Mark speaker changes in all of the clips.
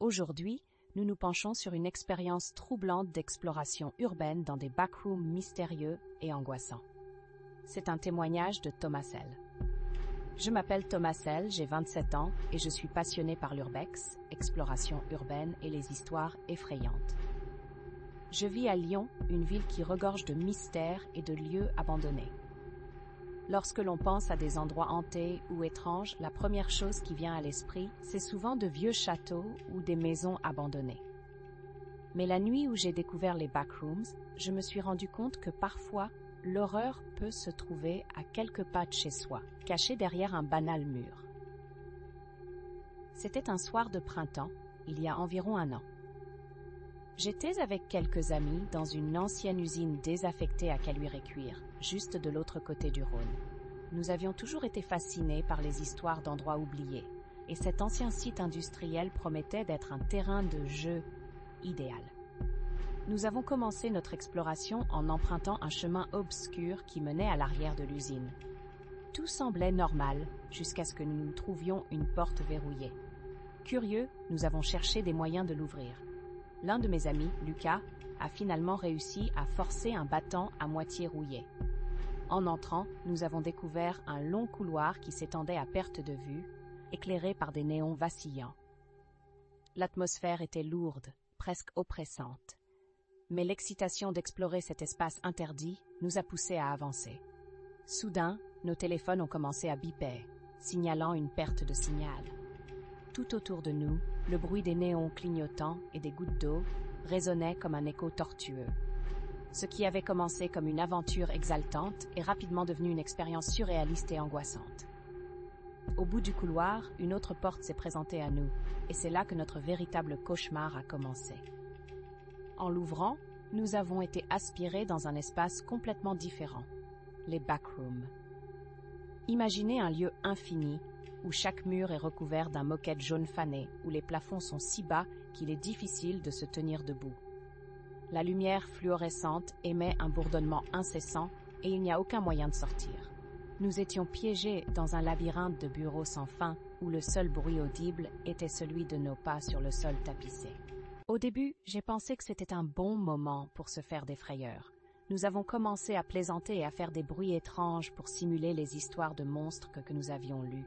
Speaker 1: Aujourd'hui, nous nous penchons sur une expérience troublante d'exploration urbaine dans des backrooms mystérieux et angoissants. C'est un témoignage de Thomas L. Je m'appelle Thomas L, j'ai 27 ans et je suis passionné par l'urbex, exploration urbaine et les histoires effrayantes. Je vis à Lyon, une ville qui regorge de mystères et de lieux abandonnés. Lorsque l'on pense à des endroits hantés ou étranges, la première chose qui vient à l'esprit, c'est souvent de vieux châteaux ou des maisons abandonnées. Mais la nuit où j'ai découvert les backrooms, je me suis rendu compte que parfois, l'horreur peut se trouver à quelques pas de chez soi, cachée derrière un banal mur. C'était un soir de printemps, il y a environ un an. J'étais avec quelques amis dans une ancienne usine désaffectée à Caluire-et-Cuire, juste de l'autre côté du Rhône. Nous avions toujours été fascinés par les histoires d'endroits oubliés, et cet ancien site industriel promettait d'être un terrain de jeu idéal. Nous avons commencé notre exploration en empruntant un chemin obscur qui menait à l'arrière de l'usine. Tout semblait normal jusqu'à ce que nous trouvions une porte verrouillée. Curieux, nous avons cherché des moyens de l'ouvrir. L'un de mes amis, Lucas, a finalement réussi à forcer un battant à moitié rouillé. En entrant, nous avons découvert un long couloir qui s'étendait à perte de vue, éclairé par des néons vacillants. L'atmosphère était lourde, presque oppressante. Mais l'excitation d'explorer cet espace interdit nous a poussés à avancer. Soudain, nos téléphones ont commencé à biper, signalant une perte de signal. Tout autour de nous, le bruit des néons clignotants et des gouttes d'eau résonnait comme un écho tortueux. Ce qui avait commencé comme une aventure exaltante est rapidement devenu une expérience surréaliste et angoissante. Au bout du couloir, une autre porte s'est présentée à nous, et c'est là que notre véritable cauchemar a commencé. En l'ouvrant, nous avons été aspirés dans un espace complètement différent, les backrooms. Imaginez un lieu infini, où chaque mur est recouvert d'un moquette jaune fané, où les plafonds sont si bas qu'il est difficile de se tenir debout. La lumière fluorescente émet un bourdonnement incessant et il n'y a aucun moyen de sortir. Nous étions piégés dans un labyrinthe de bureaux sans fin où le seul bruit audible était celui de nos pas sur le sol tapissé. Au début, j'ai pensé que c'était un bon moment pour se faire des frayeurs. Nous avons commencé à plaisanter et à faire des bruits étranges pour simuler les histoires de monstres que nous avions lues.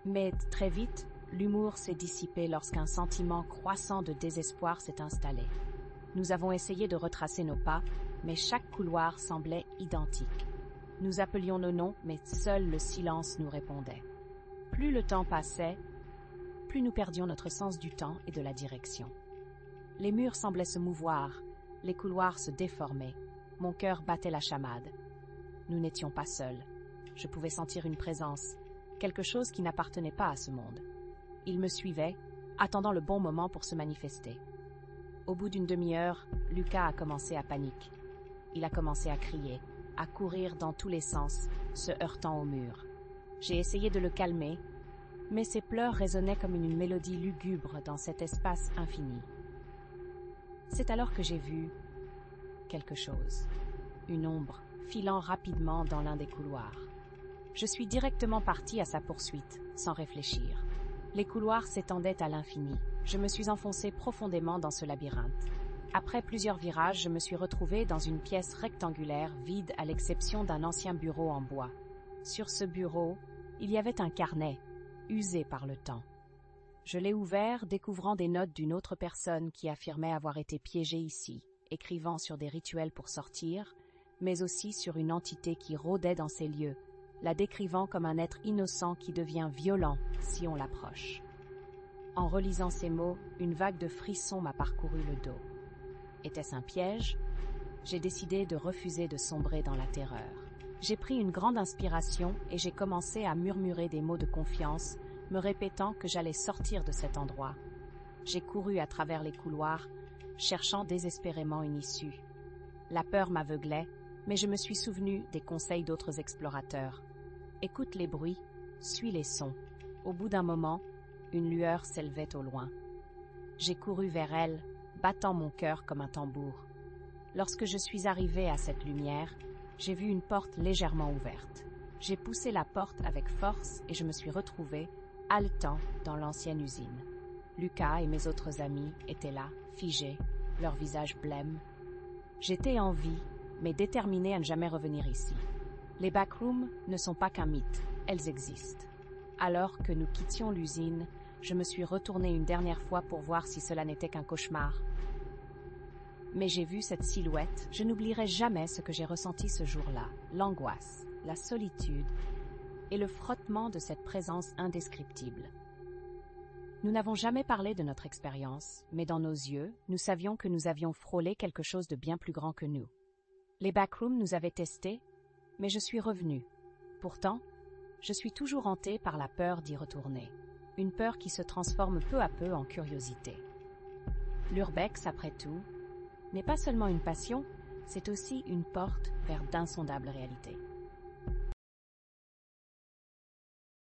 Speaker 1: Mais très vite, l'humour s'est dissipé lorsqu'un sentiment croissant de désespoir s'est installé. Nous avons essayé de retracer nos pas, mais chaque couloir semblait identique. Nous appelions nos noms, mais seul le silence nous répondait. Plus le temps passait, plus nous perdions notre sens du temps et de la direction. Les murs semblaient se mouvoir, les couloirs se déformaient, mon cœur battait la chamade. Nous n'étions pas seuls. Je pouvais sentir une présence, quelque chose qui n'appartenait pas à ce monde. Il me suivait, attendant le bon moment pour se manifester. Au bout d'une demi-heure, Lucas a commencé à paniquer. Il a commencé à crier, à courir dans tous les sens, se heurtant au mur. J'ai essayé de le calmer, mais ses pleurs résonnaient comme une mélodie lugubre dans cet espace infini. C'est alors que j'ai vu quelque chose, une ombre filant rapidement dans l'un des couloirs. Je suis directement parti à sa poursuite, sans réfléchir. Les couloirs s'étendaient à l'infini. Je me suis enfoncé profondément dans ce labyrinthe. Après plusieurs virages, je me suis retrouvé dans une pièce rectangulaire vide à l'exception d'un ancien bureau en bois. Sur ce bureau, il y avait un carnet, usé par le temps. Je l'ai ouvert, découvrant des notes d'une autre personne qui affirmait avoir été piégée ici, écrivant sur des rituels pour sortir, mais aussi sur une entité qui rôdait dans ces lieux, la décrivant comme un être innocent qui devient violent si on l'approche. En relisant ces mots, une vague de frissons m'a parcouru le dos. Était-ce un piège? J'ai décidé de refuser de sombrer dans la terreur. J'ai pris une grande inspiration et j'ai commencé à murmurer des mots de confiance, me répétant que j'allais sortir de cet endroit. J'ai couru à travers les couloirs, cherchant désespérément une issue. La peur m'aveuglait, mais je me suis souvenu des conseils d'autres explorateurs. Écoute les bruits, suis les sons. Au bout d'un moment, une lueur s'élevait au loin. J'ai couru vers elle, battant mon cœur comme un tambour. Lorsque je suis arrivé à cette lumière, j'ai vu une porte légèrement ouverte. J'ai poussé la porte avec force et je me suis retrouvé, haletant, dans l'ancienne usine. Lucas et mes autres amis étaient là, figés, leurs visages blêmes. J'étais en vie, mais déterminée à ne jamais revenir ici. Les backrooms ne sont pas qu'un mythe, elles existent. Alors que nous quittions l'usine, je me suis retournée une dernière fois pour voir si cela n'était qu'un cauchemar. Mais j'ai vu cette silhouette, je n'oublierai jamais ce que j'ai ressenti ce jour-là, l'angoisse, la solitude et le frottement de cette présence indescriptible. Nous n'avons jamais parlé de notre expérience, mais dans nos yeux, nous savions que nous avions frôlé quelque chose de bien plus grand que nous. Les backrooms nous avaient testés, mais je suis revenue. Pourtant, je suis toujours hantée par la peur d'y retourner. Une peur qui se transforme peu à peu en curiosité. L'urbex, après tout, n'est pas seulement une passion, c'est aussi une porte vers d'insondables réalités.